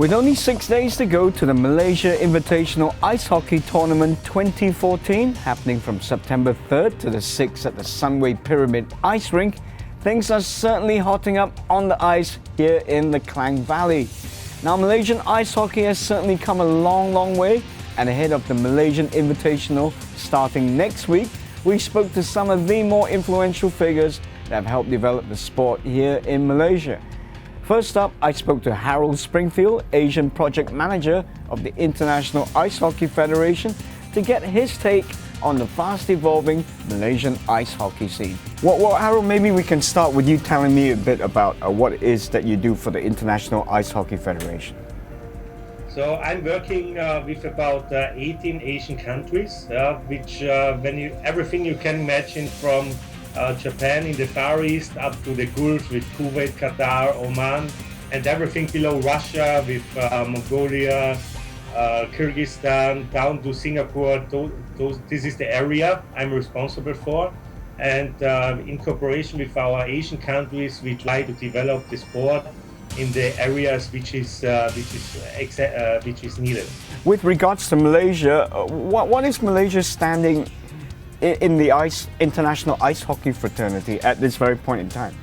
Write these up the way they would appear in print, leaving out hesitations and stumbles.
With only 6 days to go to the Malaysia Invitational Ice Hockey Tournament 2014, happening from September 3rd to the 6th at the Sunway Pyramid Ice Rink, things are certainly hotting up on the ice here in the Klang Valley. Now, Malaysian ice hockey has certainly come a long way, and ahead of the Malaysian Invitational starting next week, we spoke to some of the more influential figures that have helped develop the sport here in Malaysia. First up, I spoke to Harald Springfeld, Asian Project Manager of the International Ice Hockey Federation, to get his take on the fast-evolving Malaysian ice hockey scene. Well, Harald, maybe we can start with you telling me a bit about what it is that you do for the International Ice Hockey Federation. So I'm working with about 18 Asian countries, which everything you can imagine from Japan in the Far East up to the Gulf with Kuwait, Qatar, Oman, and everything below Russia with Mongolia, Kyrgyzstan, down to Singapore. This is the area I'm responsible for, and in cooperation with our Asian countries, we try to develop the sport in the areas which is needed. With regards to Malaysia, what is Malaysia standing in the international ice hockey fraternity at this very point in time?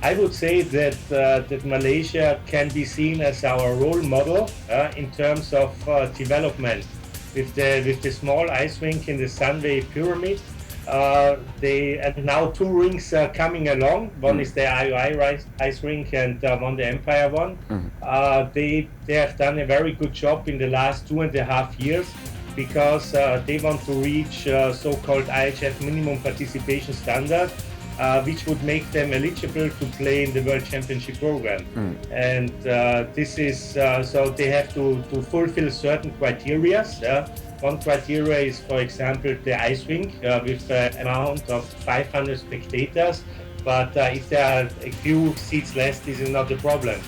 I would say that Malaysia can be seen as our role model in terms of development. With the small ice rink in the Sunway Pyramid, and now two rinks are coming along. One is the IOI ice rink and one the Empire one. They have done a very good job in the last 2.5 years, because they want to reach so-called IHF minimum participation standard, which would make them eligible to play in the World Championship program. And this is so they have to fulfill certain criteria. One criteria is, for example, the ice rink with an amount of 500 spectators. But if there are a few seats less, this is not a problem.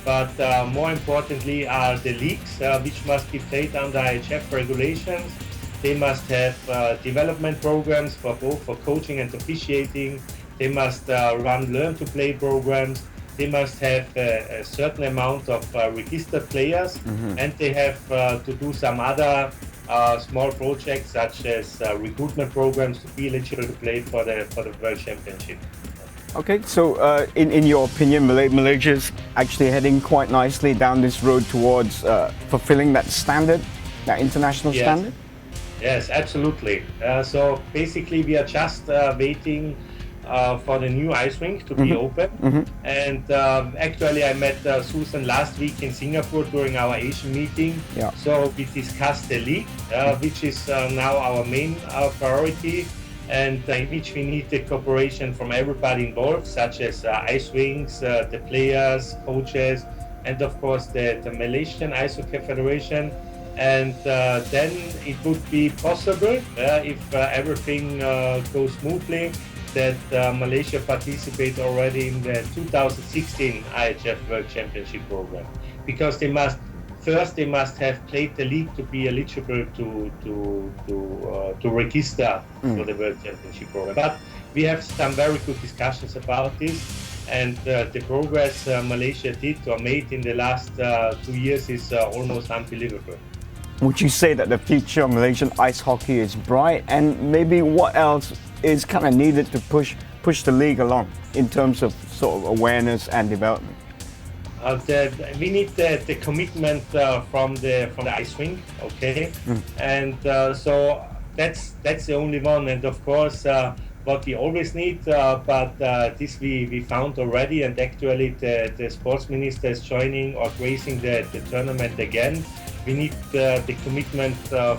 But more importantly are the leagues, which must be played under IHF regulations. They must have development programs for both for coaching and officiating. They must run learn-to-play programs. They must have a certain amount of registered players, and they have to do some other small projects such as recruitment programs to be eligible to play for the World Championship. Okay, so in your opinion, Malaysia is actually heading quite nicely down this road towards fulfilling that standard, that international standard? Yes, absolutely. So basically we are just waiting for the new ice rink to be open. And actually I met Susan last week in Singapore during our Asian meeting. So we discussed the league, which is now our main priority, and in which we need the cooperation from everybody involved, such as ice rinks, the players, coaches, and of course the Malaysian Ice Hockey Federation. And then it would be possible, if everything goes smoothly, that Malaysia participate already in the 2016 IHF World Championship program, because they must have played the league to be eligible to register for the World Championship program. But we have some very good discussions about this, and the progress Malaysia did or made in the last 2 years is almost unbelievable. Would you say that the future of Malaysian ice hockey is bright, and maybe what else is kind of needed to push the league along in terms of sort of awareness and development? We need the commitment from the ice rink, okay, and so that's the only one. And of course, what we always need, but this we found already, and actually the sports minister is joining or gracing the tournament again. We need the commitment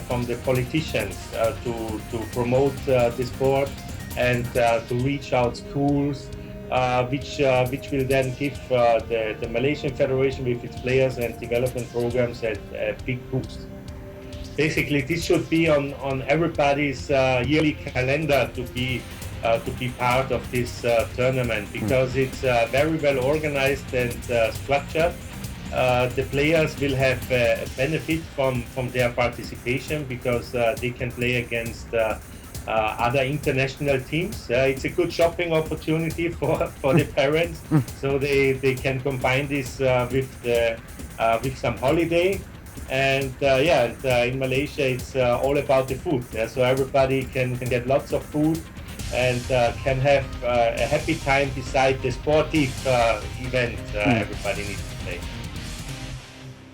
from the politicians to promote the sport and to reach out schools, which will then give the Malaysian Federation with its players and development programs a big boost. Basically, this should be on everybody's yearly calendar to be part of this tournament, because it's very well organized and structured. The players will have a benefit from their participation, because they can play against other international teams. It's a good shopping opportunity for the parents, so they can combine this with some holiday. And in Malaysia, it's all about the food. So everybody can get lots of food and can have a happy time beside the sportive event everybody needs to play.